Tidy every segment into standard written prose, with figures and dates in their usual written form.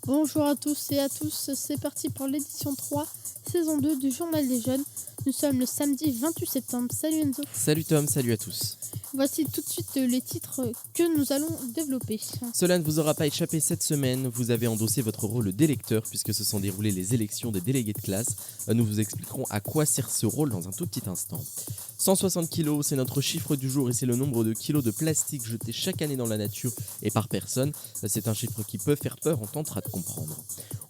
Bonjour à tous et à tous, c'est parti pour l'édition 3, saison 2 du Journal des Jeunes. Nous sommes le samedi 28 septembre. Salut Enzo. Salut Tom, salut à tous. Voici tout de suite les titres que nous allons développer. Cela ne vous aura pas échappé cette semaine, vous avez endossé votre rôle d'électeur puisque se sont déroulées les élections des délégués de classe. Nous vous expliquerons à quoi sert ce rôle dans un tout petit instant. 160 kg, c'est notre chiffre du jour et c'est le nombre de kilos de plastique jetés chaque année dans la nature et par personne. C'est un chiffre qui peut faire peur, on tentera de comprendre.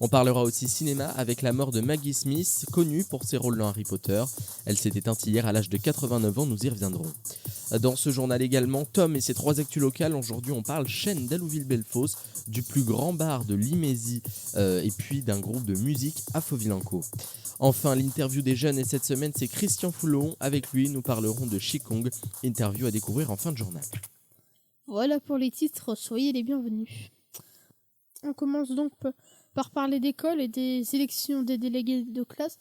On parlera aussi cinéma avec la mort de Maggie Smith, connue pour ses rôles dans Harry Potter. Elle s'est éteinte hier à l'âge de 89 ans, nous y reviendrons. Dans ce journal également, Tom et ses 3 actus locales. Aujourd'hui, on parle chaîne d'Allouville-Bellefosse, du plus grand bar de Limésie et puis d'un groupe de musique à Faux-Vilanco. Enfin, l'interview des jeunes et cette semaine, c'est Christian Foulon. Avec lui, nous parlerons de Qigong, interview à découvrir en fin de journal. Voilà pour les titres, soyez les bienvenus. On commence donc par parler d'école et des élections des délégués de classe.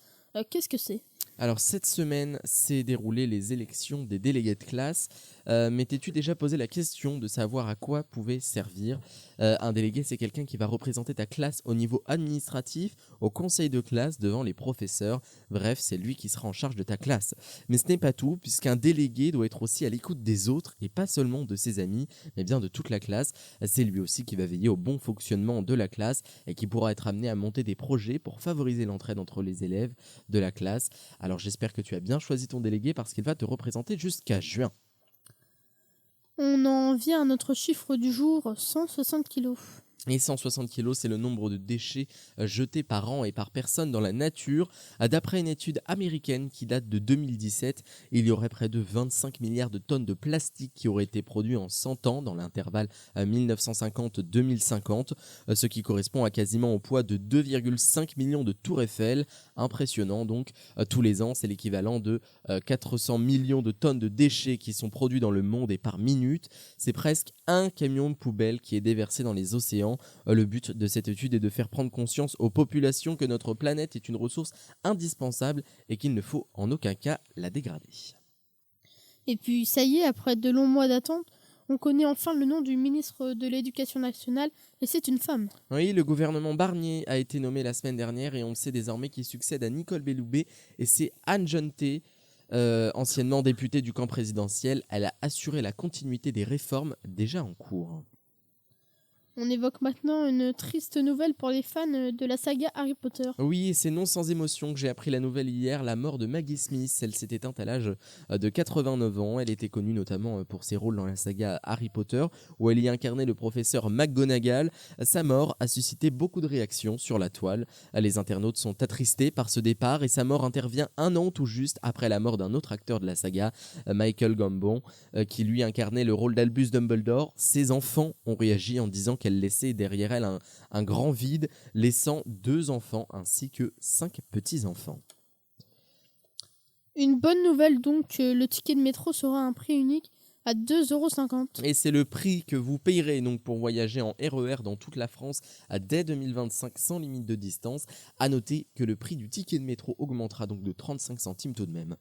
Qu'est-ce que c'est ? Alors cette semaine, s'est déroulées les élections des délégués de classe. Mais t'es-tu déjà posé la question de savoir à quoi pouvait servir un délégué? C'est quelqu'un qui va représenter ta classe au niveau administratif, au conseil de classe, devant les professeurs. Bref, c'est lui qui sera en charge de ta classe. Mais ce n'est pas tout, puisqu'un délégué doit être aussi à l'écoute des autres, et pas seulement de ses amis, mais bien de toute la classe. C'est lui aussi qui va veiller au bon fonctionnement de la classe, et qui pourra être amené à monter des projets pour favoriser l'entraide entre les élèves de la classe. Alors j'espère que tu as bien choisi ton délégué parce qu'il va te représenter jusqu'à juin. On en vient à notre chiffre du jour, 160 kilos. Et 160 kg, c'est le nombre de déchets jetés par an et par personne dans la nature. D'après une étude américaine qui date de 2017, il y aurait près de 25 milliards de tonnes de plastique qui auraient été produits en 100 ans dans l'intervalle 1950-2050, ce qui correspond à quasiment au poids de 2,5 millions de tours Eiffel. Impressionnant donc, tous les ans, c'est l'équivalent de 400 millions de tonnes de déchets qui sont produits dans le monde et par minute. C'est presque un camion de poubelle qui est déversé dans les océans. Le but de cette étude est de faire prendre conscience aux populations que notre planète est une ressource indispensable et qu'il ne faut en aucun cas la dégrader. Et puis ça y est, après de longs mois d'attente, on connaît enfin le nom du ministre de l'Éducation nationale, et c'est une femme. Oui, le gouvernement Barnier a été nommé la semaine dernière et on sait désormais qu'il succède à Nicole Belloubet, et c'est Anne Jeantet, anciennement députée du camp présidentiel. Elle a assuré la continuité des réformes déjà en cours. On évoque maintenant une triste nouvelle pour les fans de la saga Harry Potter. Oui, et c'est non sans émotion que j'ai appris la nouvelle hier, la mort de Maggie Smith. Elle s'est éteinte à l'âge de 89 ans. Elle était connue notamment pour ses rôles dans la saga Harry Potter, où elle y incarnait le professeur McGonagall. Sa mort a suscité beaucoup de réactions sur la toile. Les internautes sont attristés par ce départ et sa mort intervient un an tout juste après la mort d'un autre acteur de la saga, Michael Gambon, qui lui incarnait le rôle d'Albus Dumbledore. Ses enfants ont réagi en disant qu'elle laissait derrière elle un grand vide, laissant 2 enfants ainsi que 5 petits-enfants. Une bonne nouvelle donc, le ticket de métro sera un prix unique à 2,50 €. Et c'est le prix que vous payerez donc pour voyager en RER dans toute la France dès 2025 sans limite de distance. À noter que le prix du ticket de métro augmentera donc de 35 centimes tout de même.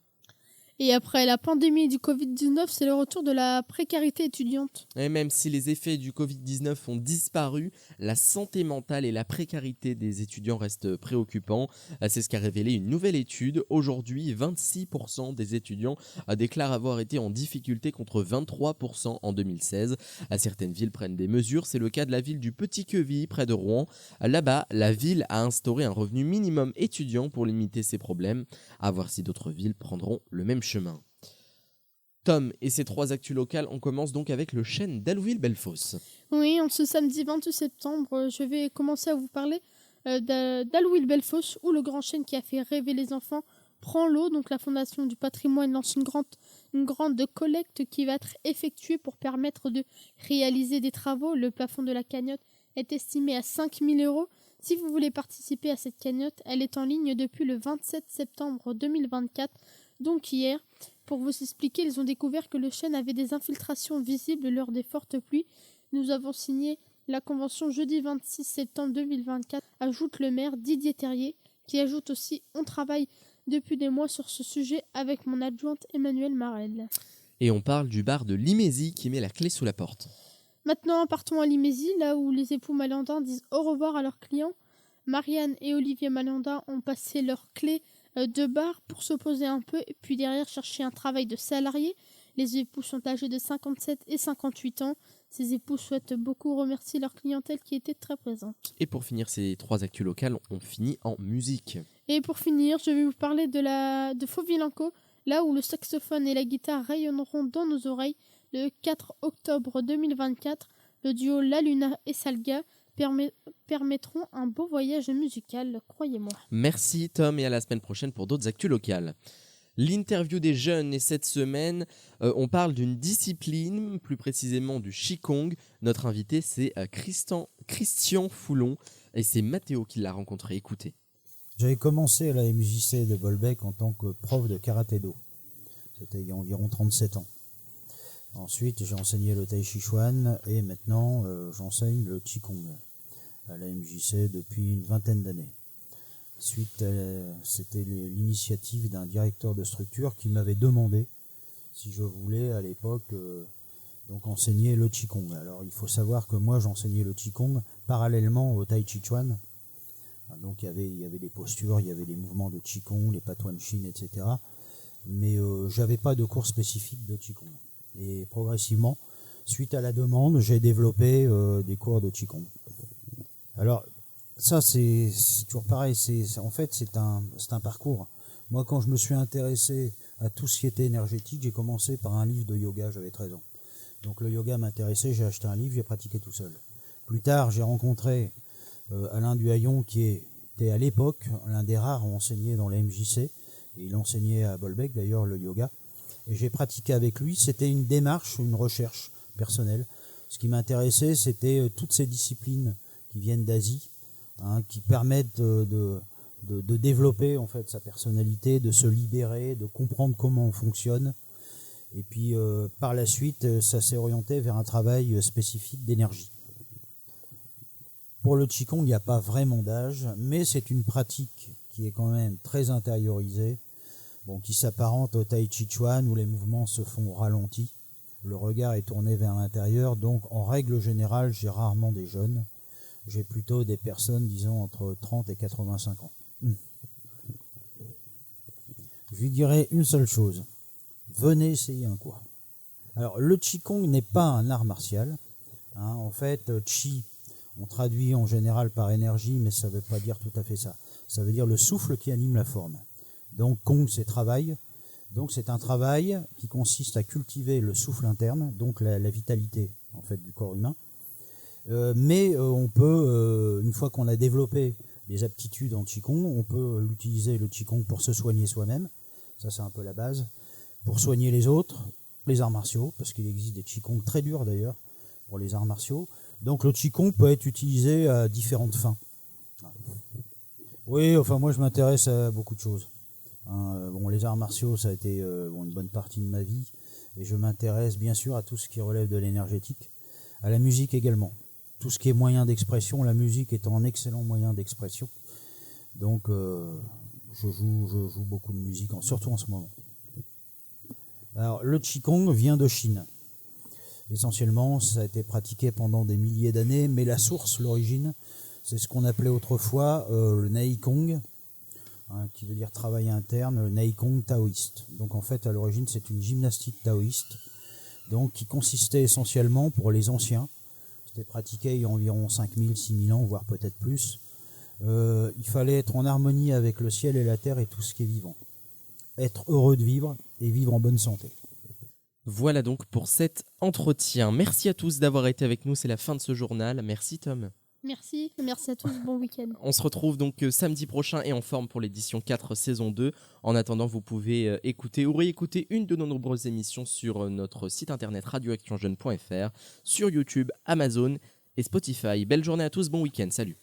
Et après la pandémie du Covid-19, c'est le retour de la précarité étudiante. Et même si les effets du Covid-19 ont disparu, la santé mentale et la précarité des étudiants restent préoccupants. C'est ce qu'a révélé une nouvelle étude. Aujourd'hui, 26% des étudiants déclarent avoir été en difficulté contre 23% en 2016. Certaines villes prennent des mesures. C'est le cas de la ville du Petit-Quevilly, près de Rouen. Là-bas, la ville a instauré un revenu minimum étudiant pour limiter ces problèmes. À voir si d'autres villes prendront le même chemin. Tom et ses 3 actus locales, on commence donc avec le chêne d'Allouville-Bellefosse. Oui, en ce samedi 28 septembre, je vais commencer à vous parler d'Allouville-Bellefosse, où le grand chêne qui a fait rêver les enfants prend l'eau. Donc la Fondation du patrimoine lance une grande collecte qui va être effectuée pour permettre de réaliser des travaux. Le plafond de la cagnotte est estimé à 5 000 €. Si vous voulez participer à cette cagnotte, elle est en ligne depuis le 27 septembre 2024, donc hier. Pour vous expliquer, ils ont découvert que le chêne avait des infiltrations visibles lors des fortes pluies. Nous avons signé la convention jeudi 26 septembre 2024, ajoute le maire Didier Terrier, qui ajoute aussi « On travaille depuis des mois sur ce sujet avec mon adjointe Emmanuelle Marel ». Et on parle du bar de Limésie qui met la clé sous la porte. Maintenant, partons à Limésie, là où les époux Malandin disent au revoir à leurs clients. Marianne et Olivier Malandin ont passé leurs clés de bar pour se poser un peu, et puis derrière chercher un travail de salarié. Les époux sont âgés de 57 et 58 ans. Ces époux souhaitent beaucoup remercier leur clientèle qui était très présente. Et pour finir ces 3 actus locales, on finit en musique. Et pour finir, je vais vous parler de Faux-Vilanco, là où le saxophone et la guitare rayonneront dans nos oreilles. Le 4 octobre 2024, le duo La Luna et Salga permettront un beau voyage musical, croyez-moi. Merci Tom et à la semaine prochaine pour d'autres actus locales. L'interview des jeunes et cette semaine, on parle d'une discipline, plus précisément du Qigong. Notre invité c'est Christian Foulon et c'est Mathéo qui l'a rencontré. Écoutez. J'avais commencé à la MJC de Bolbec en tant que prof de karaté-do. C'était il y a environ 37 ans. Ensuite, j'ai enseigné le Tai Chi Chuan et maintenant, j'enseigne le Qigong à la MJC depuis une vingtaine d'années. C'était l'initiative d'un directeur de structure qui m'avait demandé si je voulais à l'époque donc enseigner le Qigong. Alors, il faut savoir que moi, j'enseignais le Qigong parallèlement au Tai Chi Chuan. Donc il y avait des postures, il y avait des mouvements de Qigong, les Patuan Shin, etc. Mais j'avais pas de cours spécifique de Qigong. Et progressivement, suite à la demande, j'ai développé des cours de Qigong. Alors ça c'est toujours pareil, en fait c'est un parcours. Moi quand je me suis intéressé à tout ce qui était énergétique, j'ai commencé par un livre de yoga, j'avais 13 ans. Donc le yoga m'intéressait, j'ai acheté un livre, j'ai pratiqué tout seul. Plus tard, j'ai rencontré Alain Duhaillon qui était à l'époque l'un des rares à enseigner dans la MJC, et il enseignait à Bolbec d'ailleurs le yoga, et j'ai pratiqué avec lui. C'était une démarche, une recherche personnelle. Ce qui m'intéressait, c'était toutes ces disciplines qui viennent d'Asie, qui permettent de développer en fait sa personnalité, de se libérer, de comprendre comment on fonctionne. Et puis par la suite, ça s'est orienté vers un travail spécifique d'énergie. Pour le Qigong, il n'y a pas vraiment d'âge, mais c'est une pratique qui est quand même très intériorisée, qui s'apparente au Tai Chi Chuan où les mouvements se font au ralenti. Le regard est tourné vers l'intérieur, donc en règle générale, j'ai rarement des jeunes. J'ai plutôt des personnes, disons, entre 30 et 85 ans. Je lui dirais une seule chose. Venez essayer un cours. Alors, le Qigong n'est pas un art martial. En fait, Qi, on traduit en général par énergie, mais ça ne veut pas dire tout à fait ça. Ça veut dire le souffle qui anime la forme. Donc, Kong, c'est travail. Donc, c'est un travail qui consiste à cultiver le souffle interne, donc la vitalité en fait, du corps humain. Mais on peut, une fois qu'on a développé des aptitudes en Qigong, on peut l'utiliser le Qigong pour se soigner soi-même. Ça, c'est un peu la base. Pour soigner les autres, les arts martiaux, parce qu'il existe des Qigong très durs d'ailleurs pour les arts martiaux. Donc le Qigong peut être utilisé à différentes fins. Oui, enfin moi je m'intéresse à beaucoup de choses. Les arts martiaux, ça a été une bonne partie de ma vie. Et je m'intéresse bien sûr à tout ce qui relève de l'énergétique. À la musique également. Tout ce qui est moyen d'expression, la musique est un excellent moyen d'expression. Donc je joue beaucoup de musique, surtout en ce moment. Alors le Qigong vient de Chine. Essentiellement, ça a été pratiqué pendant des milliers d'années, mais la source, l'origine, c'est ce qu'on appelait autrefois le Neigong, qui veut dire travail interne, le Neigong taoïste. Donc en fait, à l'origine, c'est une gymnastique taoïste, donc qui consistait essentiellement, pour les anciens, c'était pratiqué il y a environ 5000, 6000 ans, voire peut-être plus, il fallait être en harmonie avec le ciel et la terre et tout ce qui est vivant. Être heureux de vivre et vivre en bonne santé. Voilà donc pour cet entretien. Merci à tous d'avoir été avec nous, c'est la fin de ce journal. Merci Tom. Merci à tous, bon week-end. On se retrouve donc samedi prochain et en forme pour l'édition 4 saison 2. En attendant, vous pouvez écouter ou réécouter une de nos nombreuses émissions sur notre site internet radioactionjeune.fr, sur YouTube, Amazon et Spotify. Belle journée à tous, bon week-end, salut.